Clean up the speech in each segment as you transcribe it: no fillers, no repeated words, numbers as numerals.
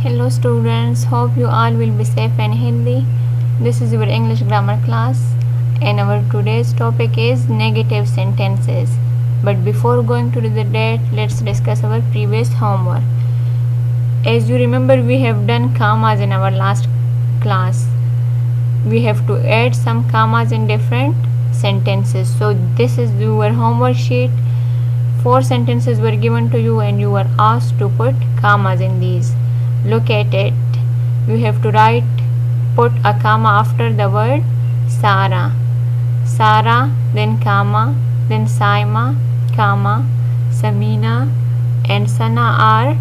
Hello students, hope you all will be safe and healthy. This is your English grammar class and our today's topic is negative sentences. But before going to the date, let's discuss our previous homework. As you remember, we have done commas in our last class. We have to add some commas in different sentences. So this is your homework sheet. 4 sentences were given to you and you were asked to put commas in these. Look at it. You have to put a comma after the word Sarah. Sarah, then comma, then Saima, comma, Samina and Sana are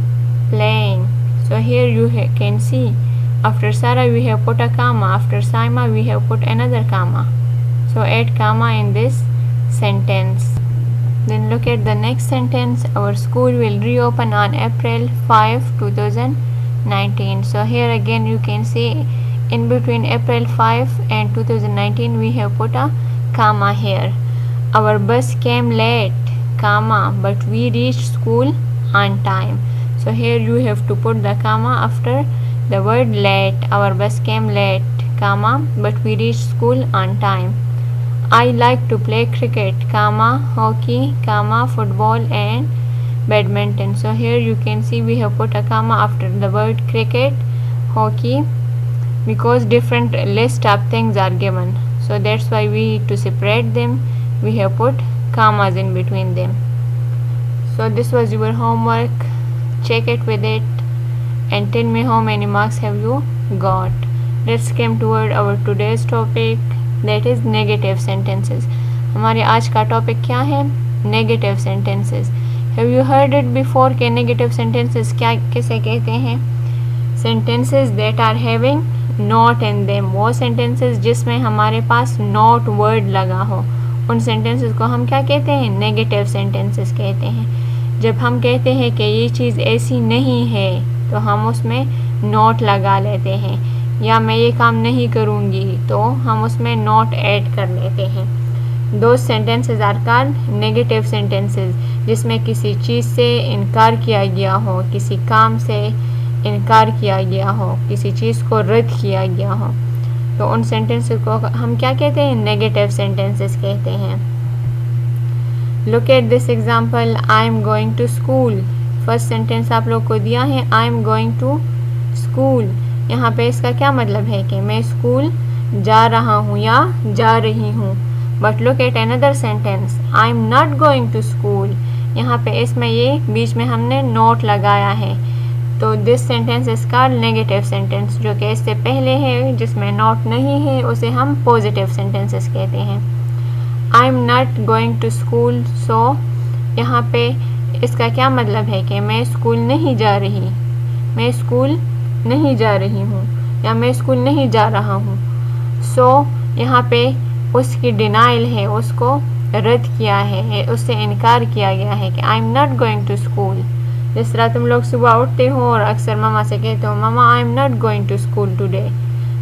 playing. So here you can see after Sarah we have put a comma, after Saima we have put another comma. So add comma in this sentence. Then look at the next sentence. Our school will reopen on April 5, 2019. So here again you can see in between April 5 and 2019 we have put a comma here. Our bus came late, comma, but we reached school on time. So here you have to put the comma after the word late. Our bus came late, comma, but we reached school on time. I like to play cricket, comma, hockey, comma, football and badminton. So here you can see we have put a comma after the word cricket, hockey, because different list of things are given. So that's why we to separate them we have put commas in between them. So this was your homework. Check it with it and tell me how many marks have you got. Let's come toward our today's topic, that is negative sentences. हमारे आज का topic क्या है? Negative sentences. Have you heard it before के negative sentences क्या किसे कहते हैं? Sentences that are having not in them. वो सेंटेंसेस जिसमें हमारे पास नॉट वर्ड लगा हो, उन सेंटेंसेस को हम क्या कहते हैं? नेगेटिव सेंटेंसेस कहते हैं. जब हम कहते हैं कि ये चीज़ ऐसी नहीं है तो हम उसमें नॉट लगा लेते हैं, या मैं ये काम नहीं करूँगी तो हम उसमें नॉट ऐड कर लेते हैं. दो sentences are called negative sentences, जिसमें किसी चीज़ से इनकार किया गया हो, किसी काम से इनकार किया गया हो, किसी चीज़ को रद्द किया गया हो, तो उन सेंटेंसेस को हम क्या कहते हैं? नेगेटिव सेंटेंसेस कहते हैं. Look at this example, I am going to school. First sentence आप लोग को दिया है I am going to school. यहाँ पे इसका क्या मतलब है कि मैं स्कूल जा रहा हूँ या जा रही हूँ. But look at another sentence, I am not going to school. यहाँ पे इसमें ये बीच में हमने नॉट लगाया है, तो this sentence is called negative sentence. जो कि इससे पहले है जिसमें नॉट नहीं है उसे हम पॉजिटिव सेंटेंसेस कहते हैं. I am not going to school. So यहाँ पे इसका क्या मतलब है कि मैं स्कूल नहीं जा रही, मैं स्कूल नहीं जा रही हूँ या मैं स्कूल नहीं जा रहा हूँ. सो यहाँ पे उसकी डिनाइल है, उसको रद्द किया है, उससे इनकार किया गया है कि I am not going to school. जिस तरह तुम लोग सुबह उठते हो और अक्सर मम्मा से कहते हो मम्मा I am not going to school today,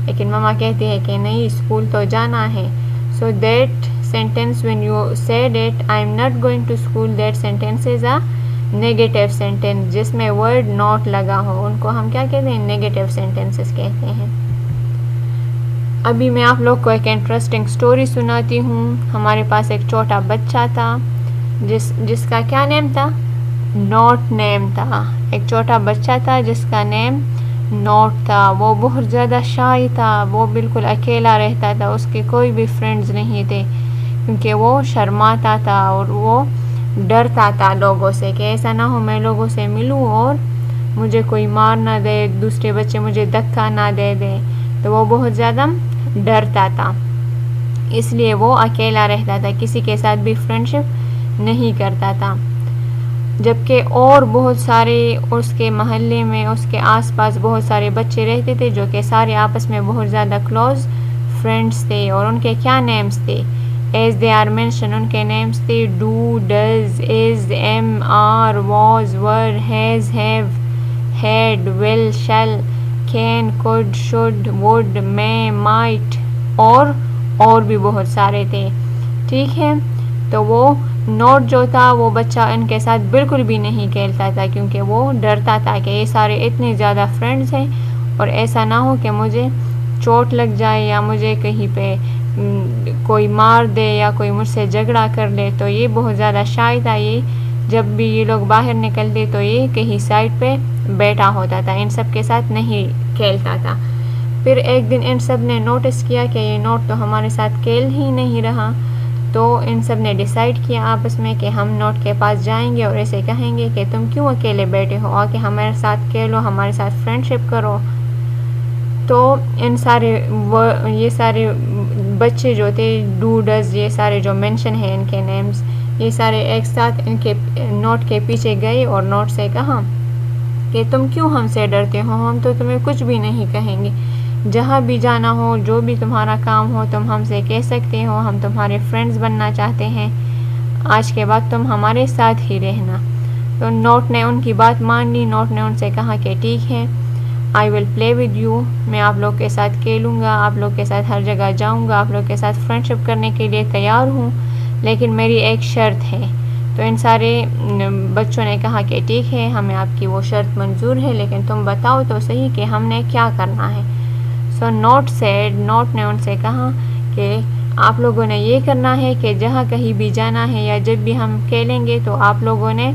लेकिन मम्मा कहती है कि नहीं स्कूल तो जाना है. So that sentence when you said it I am not going to school, that sentence is a negative sentence जिसमें वर्ड नॉट लगा हो, उनको हम क्या कहते हैं? नेगेटिव सेंटेंसेस कहते हैं. अभी मैं आप लोग को एक इंटरेस्टिंग स्टोरी सुनाती हूँ. हमारे पास एक छोटा बच्चा था जिसका क्या नेम था? नॉट नेम था. एक छोटा बच्चा था जिसका नेम नॉट था. वो बहुत ज़्यादा शाय था, वो बिल्कुल अकेला रहता था, उसके कोई भी फ्रेंड्स नहीं थे क्योंकि वो शर्माता था और वो डरता था लोगों से कि ऐसा ना हो मैं लोगों से मिलूं और मुझे कोई मार ना दे, दूसरे बच्चे मुझे धक्का ना दे दे. तो वो बहुत ज़्यादा डरता था, इसलिए वो अकेला रहता था, किसी के साथ भी फ्रेंडशिप नहीं करता था. जबकि और बहुत सारे उसके मोहल्ले में, उसके आसपास बहुत सारे बच्चे रहते थे जो कि सारे आपस में बहुत ज़्यादा क्लोज फ्रेंड्स थे. और उनके क्या नेम्स थे? एज दे आर मेंशन, उनके नेम्स थे do, does, is, am, are, was, were, has, have, had, will, shall, can, could, should, would, may, might और भी बहुत सारे थे. ठीक है, तो वो नोट जो था वो बच्चा इनके साथ बिल्कुल भी नहीं खेलता था, क्योंकि वो डरता था कि ये सारे इतने ज़्यादा फ्रेंड्स हैं और ऐसा ना हो कि मुझे चोट लग जाए या मुझे कहीं पे कोई मार दे या कोई मुझसे झगड़ा कर ले। तो ये बहुत ज़्यादा शाय था। ये जब भी ये लोग बाहर निकलते तो ये कहीं साइड पे बैठा होता था, इन सब के साथ नहीं खेलता था। फिर एक दिन इन सब ने नोटिस किया कि ये नोट तो हमारे साथ खेल ही नहीं रहा। तो इन सब ने डिसाइड किया आपस में कि हम नोट के पास जाएंगे और ऐसे कहेंगे कि तुम क्यों अकेले बैठे हो, आके हमारे साथ खेलो, हमारे साथ फ्रेंडशिप करो। तो इन सारे ये सारे बच्चे जो थे, डूडस, ये सारे जो मेंशन हैं इनके नेम्स, ये सारे एक साथ इनके नोट के पीछे गए और नोट से कहा कि तुम क्यों हमसे डरते हो, हम तो तुम्हें कुछ भी नहीं कहेंगे, जहाँ भी जाना हो, जो भी तुम्हारा काम हो तुम हमसे कह सकते हो, हम तुम्हारे फ्रेंड्स बनना चाहते हैं, आज के बाद तुम हमारे साथ ही रहना। तो नोट ने उनकी बात मान ली। नोट ने उनसे कहा कि ठीक है, I will play with you, मैं आप लोग के साथ खेलूँगा, आप लोग के साथ हर जगह जाऊँगा, आप लोग के साथ फ्रेंडशिप करने के लिए तैयार हूँ, लेकिन मेरी एक शर्त है। तो इन सारे बच्चों ने कहा कि ठीक है, हमें आपकी वो शर्त मंजूर है, लेकिन तुम बताओ तो सही कि हमने क्या करना है। सो नोट ने उनसे कहा कि आप लोगों ने ये करना है कि जहाँ कहीं भी जाना है या जब भी हम खेलेंगे तो आप लोगों ने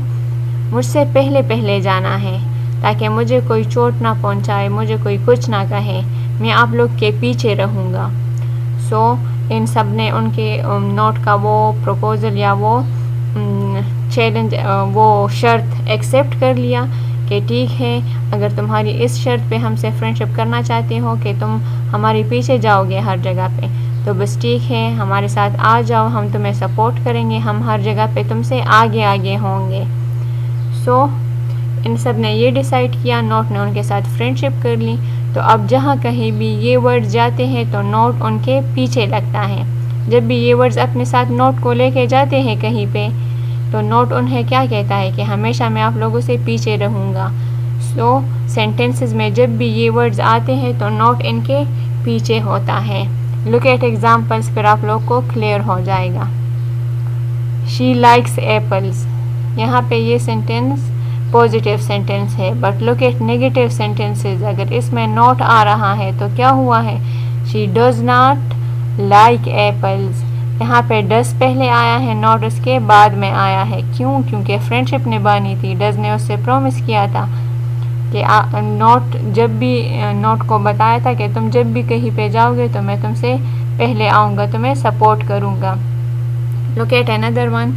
मुझसे पहले जाना है, ताकि मुझे कोई चोट ना पहुँचाए, मुझे कोई कुछ ना कहे, मैं आप लोग के पीछे रहूँगा। सो इन सब ने उनके नोट का वो प्रपोज़ल या वो चैलेंज, वो शर्त एक्सेप्ट कर लिया कि ठीक है, अगर तुम्हारी इस शर्त पे हमसे फ्रेंडशिप करना चाहते हो कि तुम हमारे पीछे जाओगे हर जगह पे, तो बस ठीक है, हमारे साथ आ जाओ, हम तुम्हें सपोर्ट करेंगे, हम हर जगह पे तुमसे आगे होंगे। सो इन सब ने ये डिसाइड किया। नोट ने उनके साथ फ्रेंडशिप कर ली। तो अब जहाँ कहीं भी ये वर्ड्स जाते हैं तो नोट उनके पीछे लगता है। जब भी ये वर्ड्स अपने साथ नोट को लेके जाते हैं कहीं पे, तो नोट उन्हें क्या कहता है कि हमेशा मैं आप लोगों से पीछे रहूँगा। सो सेंटेंसेस में जब भी ये वर्ड्स आते हैं तो नोट इनके पीछे होता है। लुक एट एग्जाम्पल्स, फिर आप लोग को क्लियर हो जाएगा। शी लाइक्स एप्पल्स, यहाँ पे ये सेंटेंस पॉजिटिव सेंटेंस है, but look eight negative sentences. अगर इसमें नॉट आ रहा है तो क्या हुआ है, she does not like apples. यहाँ पे डज पहले आया है, नॉट उसके बाद में आया है। क्यों? क्योंकि फ्रेंडशिप निभानी थी। डज ने उससे प्रॉमिस किया था कि नॉट जब भी नॉट को बताया था कि तुम जब भी कहीं पे जाओगे तो मैं तुमसे पहले आऊँगा, तुम्हें सपोर्ट करूँगा। Look at another one,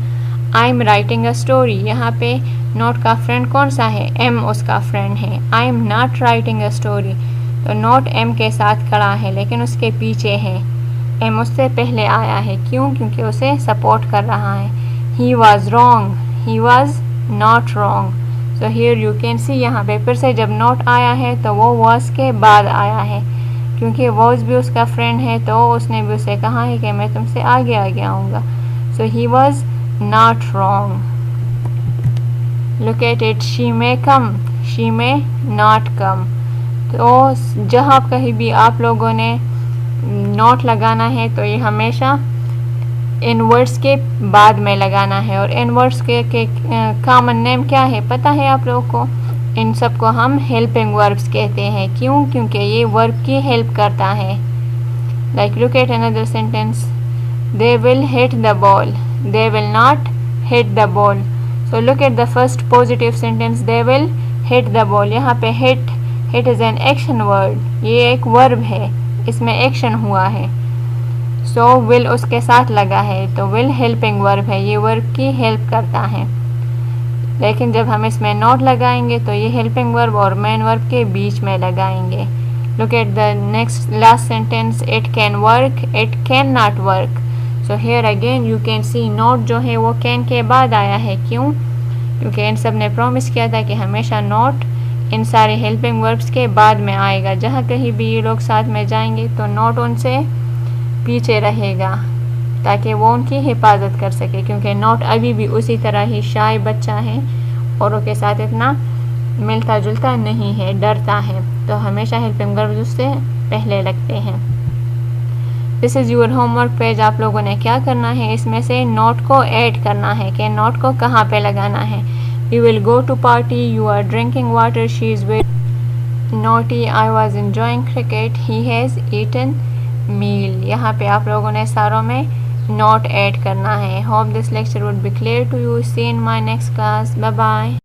I am writing a story. यहाँ पे नॉट का फ्रेंड कौन सा है, एम उसका फ्रेंड है। I am not writing a story, तो नॉट एम के साथ खड़ा है लेकिन उसके पीछे है। एम उससे पहले आया है, क्यों? क्योंकि उसे सपोर्ट कर रहा है। He was wrong, he was not wrong. So here you can see, यहाँ पे फिर से जब नॉट आया है तो वो वॉज के बाद आया है, क्योंकि वॉज भी उसका फ्रेंड है तो उसने भी उसे कहा है कि मैं तुमसे आगे आऊँगा। So he was not wrong. Look at it, she may come, she may not come. तो जहाँ कहीं भी आप लोगों ने नॉट लगाना है तो ये हमेशा इन वर्ड्स के बाद में लगाना है। और इन वर्ड्स के कॉमन नेम क्या है पता है आप लोगों को? इन सब को हम हेल्पिंग वर्ब्स कहते हैं। क्यों? क्योंकि ये वर्ब की हेल्प करता है। Like look at another sentence, they will hit the ball, they will not hit the ball. So look at the first positive sentence, they will hit the ball. यहाँ पे hit is an action word, ये एक verb है, इसमें action हुआ है। So will उसके साथ लगा है, तो विल हेल्पिंग वर्ब है, ये वर्ब की हेल्प करता है। लेकिन जब हम इसमें नॉट लगाएंगे तो ये हेल्पिंग वर्ब और मेन वर्ब के बीच में लगाएंगे। Look at the next last sentence, it can work, it can not work. So here again you can see not जो है वो कैन के बाद आया है। क्यों? क्योंकि इन सब ने प्रॉमिस किया था कि हमेशा नॉट इन सारे हेल्पिंग वर्ब्स के बाद में आएगा। जहाँ कहीं भी ये लोग साथ में जाएंगे तो नॉट उनसे पीछे रहेगा ताकि वो उनकी हिफाजत कर सके, क्योंकि नॉट अभी भी उसी तरह ही शाय बच्चा है, औरों के साथ इतना मिलता जुलता नहीं है, डरता है। तो हमेशा हेल्पिंग वर्ब्स उससे पहले लगते हैं। This is your homework page. आप लोगों ने क्या करना है, इसमें से नोट को ऐड करना है कि नोट को कहाँ पे लगाना है। You will go to party, you are drinking water, she is very naughty, I was enjoying cricket, he has eaten meal. यहाँ पे आप लोगों ने सारों में नोट ऐड करना है। Hope this lecture would be clear to you. See in my next class. Bye bye.